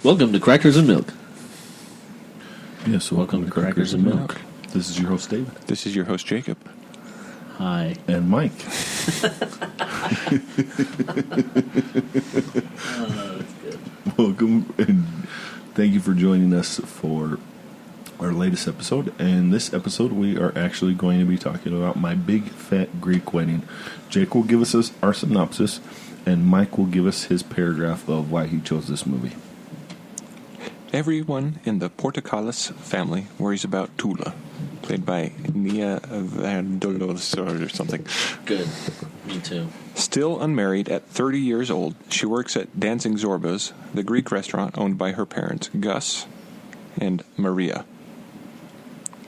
Welcome to Crackers and Milk. Yes, welcome to Crackers and Milk. This is your host, David. This is your host, Jacob. Hi. And Mike. That's good. Welcome, and thank you for joining us for our latest episode. And this episode, we are actually going to be talking about My Big Fat Greek Wedding. Jake will give us our synopsis, and Mike will give us his paragraph of why he chose this movie. Everyone in the Portocalis family worries about Tula, played by Nia Vandolos or something. Good. Me too. Still unmarried at 30 years old, she works at Dancing Zorba's, the Greek restaurant owned by her parents, Gus and Maria.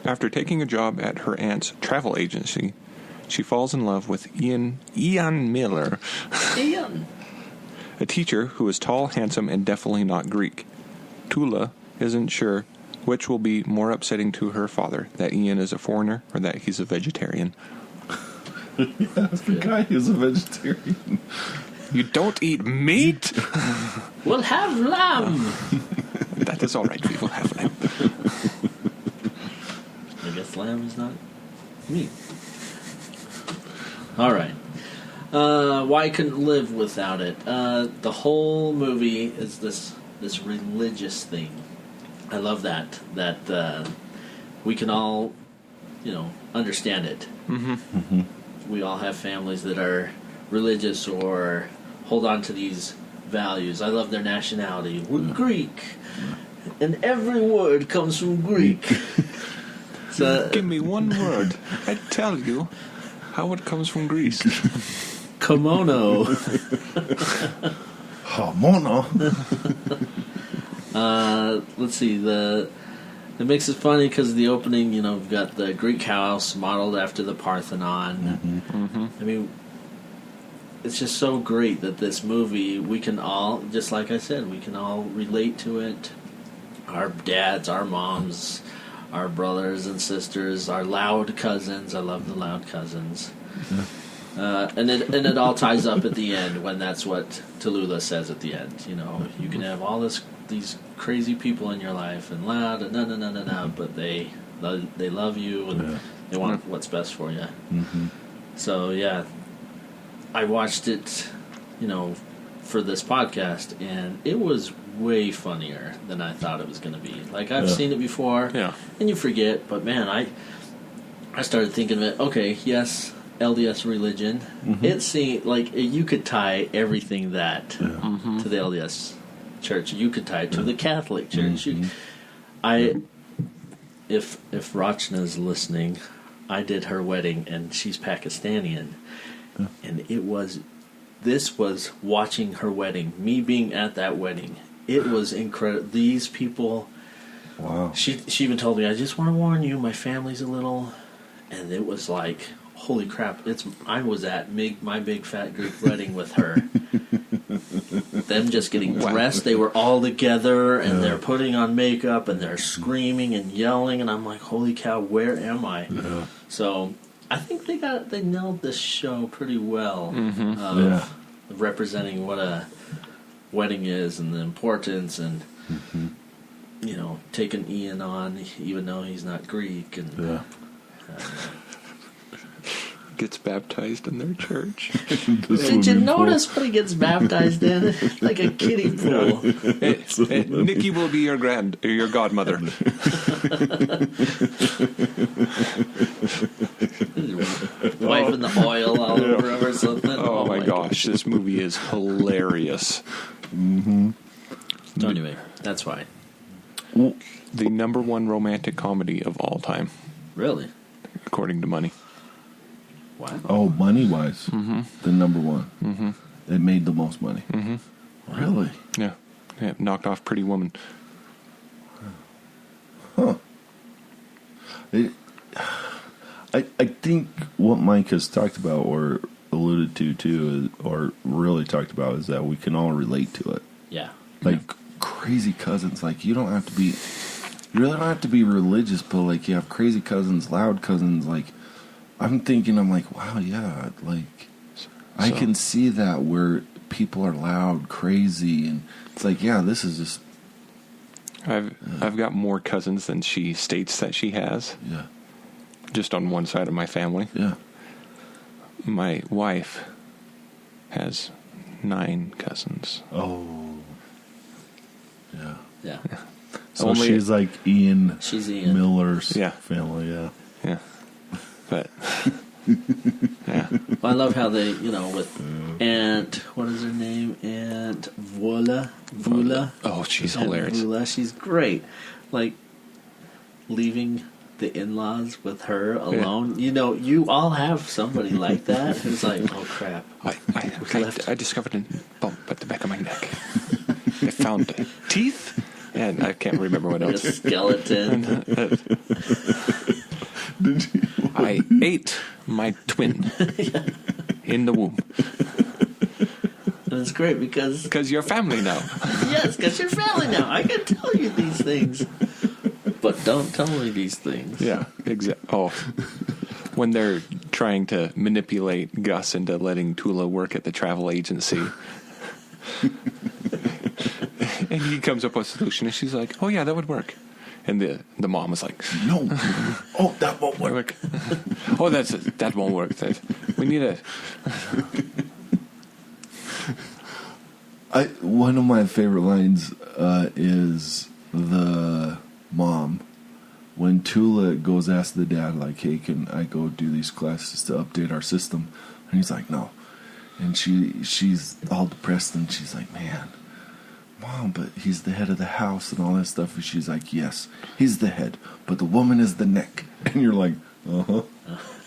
After taking a job at her aunt's travel agency, she falls in love with Ian Miller, Ian. a teacher who is tall, handsome, and definitely not Greek. Tula isn't sure which will be more upsetting to her father, that Ian is a foreigner or that he's a vegetarian. Yes, the guy is a vegetarian. You don't eat meat? We'll have lamb. That is all right, we will have lamb. I guess lamb is not meat. All right. Why I couldn't live without it. The whole movie is this religious thing. I love that we can all, understand it. Mm-hmm. Mm-hmm. We all have families that are religious or hold on to these values. I love their nationality. We're Greek, and every word comes from Greek. So, give me one word. I tell you how it comes from Greece. kimono. Mono. Let's see. It makes it funny because the opening, we've got the Greek house modeled after the Parthenon. Mm-hmm. Mm-hmm. I mean, it's just so great that this movie, we can all, just like I said, we can all relate to it. Our dads, our moms, our brothers and sisters, our loud cousins. I love the loud cousins. Yeah. And it all ties up at the end when that's what Tallulah says at the end. You can have all these crazy people in your life and loud and no, but they love you and they want what's best for you. Mm-hmm. So yeah, I watched it, for this podcast, and it was way funnier than I thought it was going to be. Like I've seen it before, and you forget, but man, I started thinking of it. Okay, yes. LDS religion. Mm-hmm. It seemed like you could tie everything that Mm-hmm. to the LDS church. You could tie it to the Catholic Church. Mm-hmm. If Rachna's listening, I did her wedding, and she's Pakistani, and this was watching her wedding. Me being at that wedding, it was incredible. These people. Wow. She even told me, I just want to warn you, my family's a little, and it was like, holy crap! I was at my big fat Greek wedding with her. Them just getting dressed. They were all together, and they're putting on makeup, and they're screaming and yelling, and I'm like, holy cow, where am I? Yeah. So I think they nailed this show pretty well Mm-hmm. of representing what a wedding is and the importance, and taking Ian on, even though he's not Greek, and. Gets baptized in their church. Did you notice what he gets baptized in? Like a kiddie pool. Nikki will be your godmother. Wiping the oil all over him or something. Oh my gosh, this movie is hilarious. Mm-hmm. So anyway, that's why. The number one romantic comedy of all time, Really? according to Money. Wow. Oh, money-wise, the number one. Mm-hmm. It made the most money. Mm-hmm. Really? Yeah, knocked off Pretty Woman. Huh. I think what Mike has talked about or alluded to too, or really talked about, is that we can all relate to it. Yeah. Like crazy cousins. Like you really don't have to be religious, but like you have crazy cousins, loud cousins. Like I'm like, wow, yeah, like I can see that where people are loud, crazy, and it's like, yeah, this is just I've got more cousins than she states that she has. Yeah. Just on one side of my family. Yeah. My wife has 9 cousins. Oh. Yeah. Yeah. So Only- she's like Ian She's Ian. Miller's Yeah. family, yeah. Yeah. But, yeah. Well, I love how they, with Aunt, what is her name? Aunt Vula. Oh, she's Aunt hilarious. Vula, she's great. Like, leaving the in-laws with her alone. You all have somebody like that who's like, oh, crap. I discovered a bump at the back of my neck. I found teeth, and I can't remember what A else. skeleton. Did you? I ate my twin in the womb. And it's great because, Because you're family now. yes, because you're family now. I can tell you these things. But don't tell me these things. Yeah, exactly. Oh, when they're trying to manipulate Gus into letting Tula work at the travel agency. And he comes up with a solution, and she's like, oh, yeah, that would work. And the mom is like, No. Oh, that won't work. work. Oh, that won't work. We need a... One of my favorite lines is the mom when Tula goes ask the dad, like, hey, can I go do these classes to update our system? And he's like, no. And she's all depressed, and she's like, man, Mom, but he's the head of the house and all that stuff. And she's like, yes, he's the head, but the woman is the neck. And you're like, uh-huh.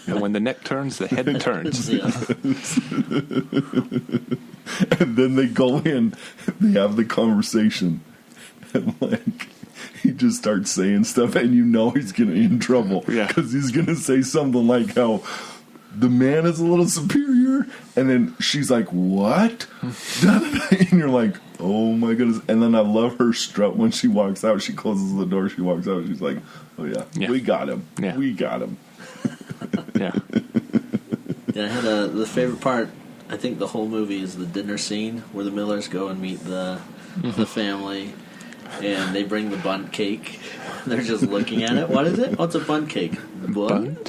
And when the neck turns, the head turns. Yeah. And then they go in, they have the conversation, and like he just starts saying stuff, and he's gonna be in trouble. Yeah. Because he's gonna say something like how the man is a little superior, and then she's like, what? And you're like, oh my goodness. And then I love her strut when she walks out. She closes the door, she walks out, she's like, oh yeah. We got him. Yeah. We got him. Yeah. Yeah, I had the favorite part. I think the whole movie is the dinner scene where the Millers go and meet the family, and they bring the bundt cake. They're just looking at it. What is it? Oh, it's a bundt cake. What?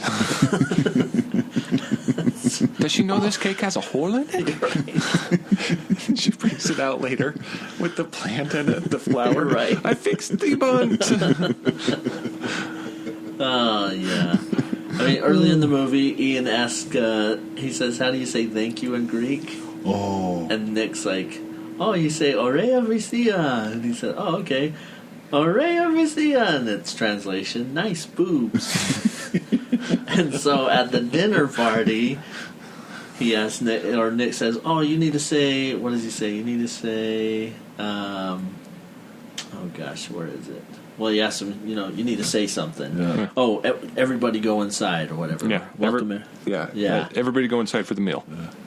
Does she know this cake has a hole in it? Right. She brings it out later with the plant and the flower. Right. I fixed the bunt. Oh, yeah. I mean, early in the movie, Ian asks, he says, how do you say thank you in Greek? Oh. And Nick's like, oh, you say Orea Vicia. And he said, oh, okay. Orea Vicia. And its translation, nice boobs. And so at the dinner party, he asks Nick, or Nick says, oh, you need to say, what does he say? You need to say, oh gosh, where is it? Well, he asks him, you need to say something. Yeah. Oh, everybody go inside or whatever. Yeah. Welcome in. Yeah. Everybody go inside for the meal.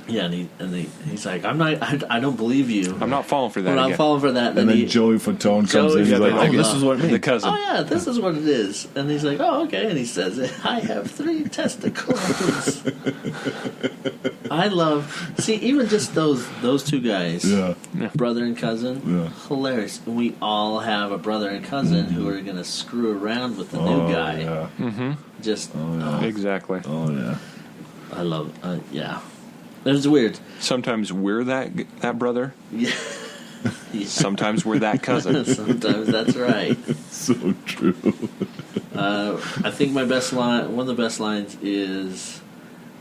Yeah, and he's like, I don't believe you. I'm not falling for that I'm again. not falling for that. And then he, Joey Fatone comes Joey in. He's like, Fatone. oh, this is what it means. The cousin. oh yeah, this is what it is. And he's like, oh okay, and he says, I have 3 testicles. I love even just those two guys, Yeah. brother and cousin, Yeah. hilarious. And we all have a brother and cousin who are gonna screw around with the new guy. Yeah. Mm-hmm. Just Exactly. Oh, yeah. I love yeah. It was weird. Sometimes we're that brother. Yeah. Yeah. Sometimes we're that cousin. Sometimes that's right. So true. I think my best line, one of the best lines is,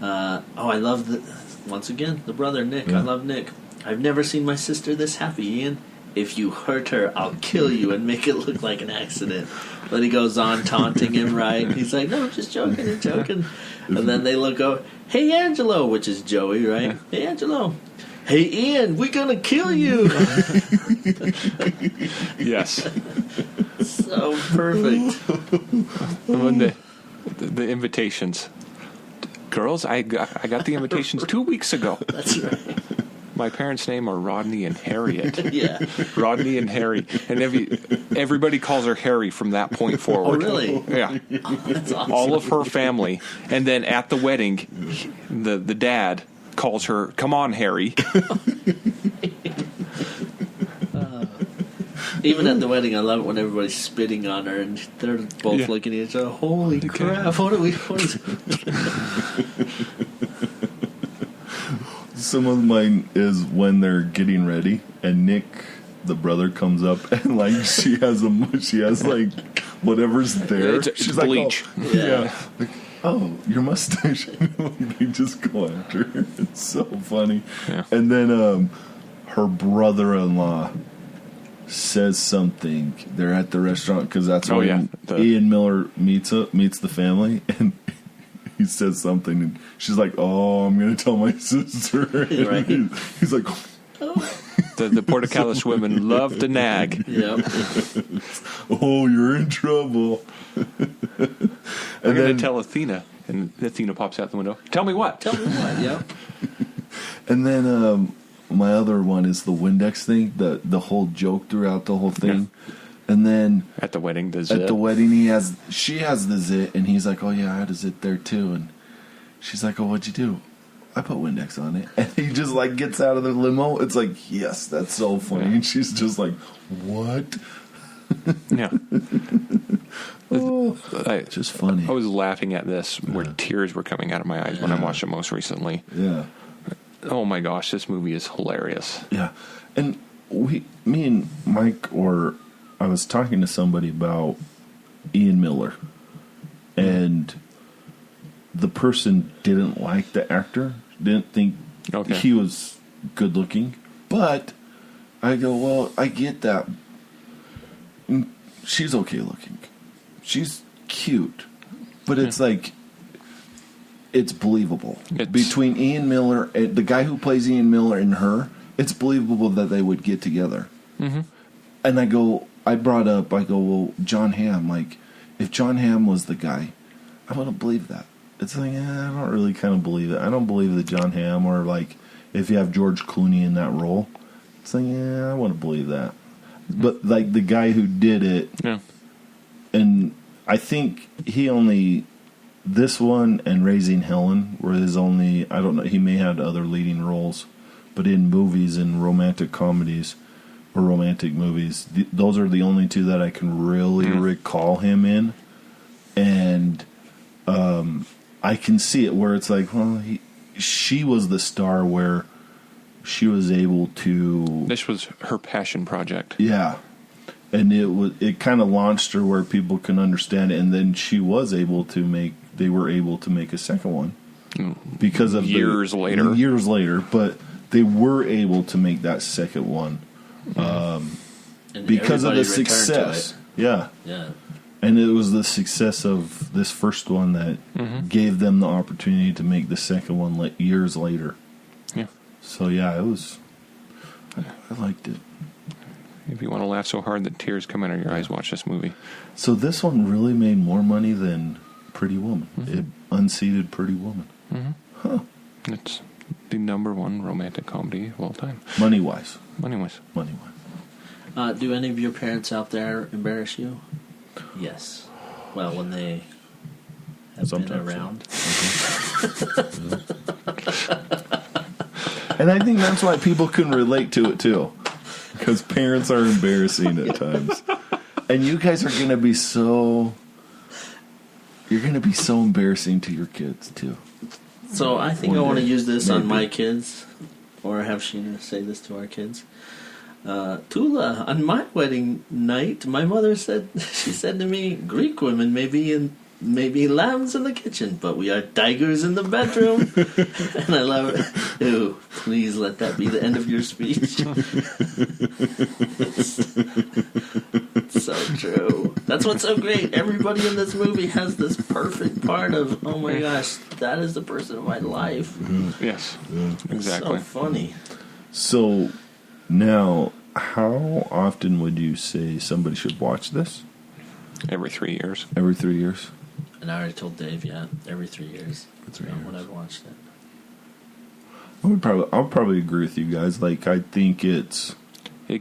I love once again, the brother, Nick. Yeah. I love Nick. I've never seen my sister this happy, Ian. If you hurt her, I'll kill you and make it look like an accident. Then he goes on taunting him, right? He's like, no, I'm just joking and joking. And then they look over, hey, Angelo, which is Joey, right? Hey, Angelo. Hey, Ian, we're going to kill you. Yes. So perfect. When the invitations. Girls, I got the invitations 2 weeks ago. That's right. My parents' name are Rodney and Harriet. Yeah. Rodney and Harry. And everybody calls her Harry from that point forward. Oh, really? Yeah. Oh, that's awesome. All of her family. And then at the wedding, the dad calls her, come on, Harry. Even at the wedding, I love it when everybody's spitting on her and they're both looking at each other. Holy crap! What is? Some of mine is when they're getting ready, and Nick, the brother, comes up and like she has like whatever's there. It's She's bleach. like, yeah. Like, oh, your mustache. They just go after her. It's so funny. Yeah. And then her brother-in-law says something. They're at the restaurant because that's when Ian Miller meets the family, and he says something, and she's like, "Oh, I'm going to tell my sister." Right. He's like, The Portocalis women love to nag. Yep. "Oh, you're in trouble." I'm going to tell Athena, and Athena pops out the window. Tell me what? Tell me what? Yep. And then my other one is the Windex thing, the whole joke throughout the whole thing. Yeah. And then at the wedding, she has the zit, and he's like, "Oh yeah, I had a zit there too." And she's like, "Oh, what'd you do?" "I put Windex on it." And he just like gets out of the limo. It's like, yes, that's so funny. Yeah. And she's just like, "What?" Yeah. Just funny. I was laughing at this where tears were coming out of my eyes when I watched it most recently. Yeah. Oh my gosh, this movie is hilarious. Yeah. And me and Mike, I was talking to somebody about Ian Miller, and the person didn't like the actor, didn't think he was good looking. But I go, well, I get that. She's okay looking. She's cute. But it's like, it's believable. Between Ian Miller, the guy who plays Ian Miller, and her, it's believable that they would get together. Mm-hmm. And I brought up, well, John Hamm, like, if John Hamm was the guy, I wouldn't believe that. It's like, I don't really kind of believe it. I don't believe that John Hamm, or like, if you have George Clooney in that role, it's like, I wouldn't believe that. But like the guy who did it, and I think this one and Raising Helen were his only, I don't know, he may have had other leading roles, but in movies and romantic comedies, or romantic movies, those are the only two that I can really recall him in. And I can see it where it's like, well, she was the star where she was able to... This was her passion project. Yeah. And it kind of launched her where people can understand it, and then she was able to they were able to make a second one. Because of years later. But they were able to make that second one. Because of the success. Yeah. And it was the success of this first one that gave them the opportunity to make the second one years later. Yeah. So yeah, I liked it. If you want to laugh so hard that tears come out of your eyes, watch this movie. So this one really made more money than Pretty Woman. It unseated Pretty Woman. Huh. It's the #1 romantic comedy of all time. Money-wise. Do any of your parents out there embarrass you? Yes. Well, when they have been around. And I think that's why people can relate to it too, because parents are embarrassing at times, and you guys are going to be so. You're going to be so embarrassing to your kids too. So I think I want to use this on my kids, or have Sheena say this to our kids. Tula, on my wedding night, my mother said to me, Greek women maybe lambs in the kitchen, but we are tigers in the bedroom. And I love it. Ew, please let that be the end of your speech. It's so true. That's what's so great. Everybody in this movie has this perfect part of, oh my gosh, that is the person of my life. Yes, exactly. So funny. So now, how often would you say somebody should watch this? Every 3 years. Every 3 years? And I already told Dave, every 3 years. That's when I've watched it. I'll probably agree with you guys. Like, I think it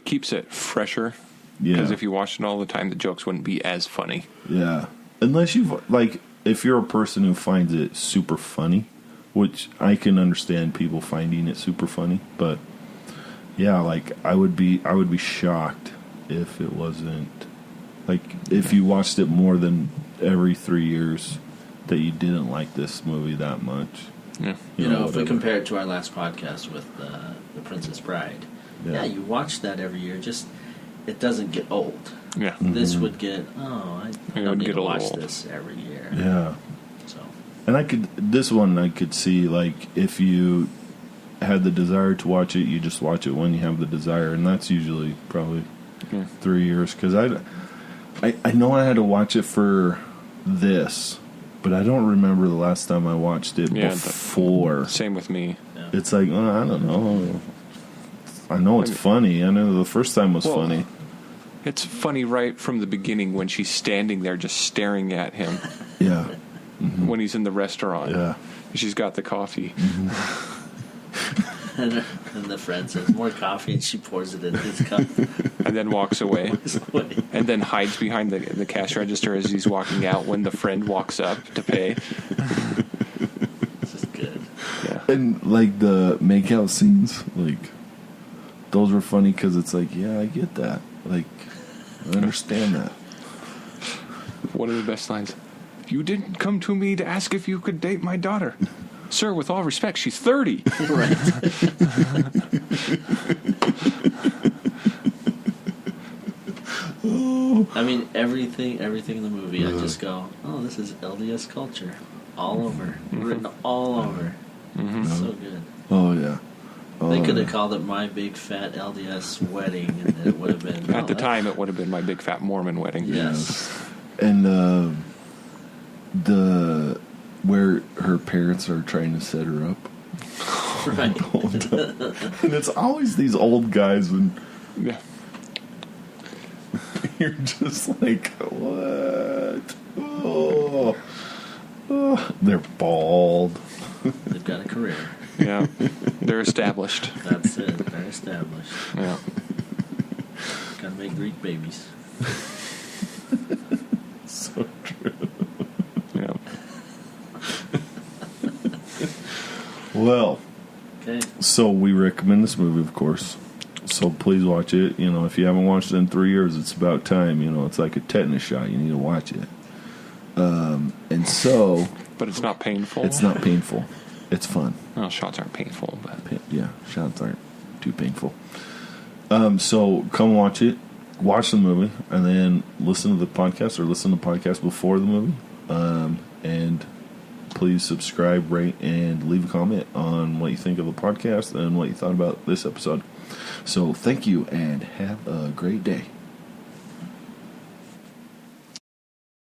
keeps it fresher. Yeah. Because if you watched it all the time, the jokes wouldn't be as funny. Yeah. Unless if you're a person who finds it super funny, which I can understand people finding it super funny, but yeah, like I would be shocked if it wasn't like if you watched it more than every 3 years that you didn't like this movie that much. Yeah. You know, if we whatever. compare it to our last podcast with The Princess Bride, yeah, you watch that every year. Just it doesn't get old. Yeah. This would get I It don't would need get to a watch little old. this every year. Yeah. So And this one I could see, like, if you had the desire to watch it, you just watch it when you have the desire, and that's usually probably 3 years, because I know I had to watch it for this, but I don't remember the last time I watched it before. Same with me. yeah. It's like, I don't know. I know it's funny. I know the first time was funny. It's funny right from the beginning when she's standing there just staring at him Yeah. when he's in the restaurant. Yeah. She's got the coffee. and the friend says more coffee, and she pours it in his cup. And then walks away. And then hides behind the cash register as he's walking out when the friend walks up to pay. This is good. Yeah. And, like, the makeout scenes, like, those were funny because it's like, yeah, I get that. Like, I understand that. One of the best lines. You didn't come to me to ask if you could date my daughter. Sir, with all respect, she's 30. Right. I mean, everything in the movie, I just go, oh, this is LDS culture. All over. Written all over. So good. Oh, yeah. Oh, They could have yeah. called it My Big Fat LDS Wedding, and it would have been... At the time, it would have been my big fat Mormon wedding. Yes. And where her parents are trying to set her up. Right. And it's always these old guys, and Yeah. you're just like, what? Oh. They're bald. They've got a career. Yeah. They're established. That's it. They're established. Yeah. Gotta make Greek babies. So true. Yeah. Well, Okay. so we recommend this movie, of course. So please watch it. You know, if you haven't watched it in 3 years, it's about time. You know, it's like a tetanus shot. You need to watch it. And so But it's not painful. it's not painful. It's fun. Well, shots aren't painful, but Yeah, shots aren't too painful. So come watch it. Watch the movie, and then listen to the podcast, or listen to the podcast before the movie. And please subscribe, rate, and leave a comment on what you think of the podcast and what you thought about this episode. So thank you, and have a great day.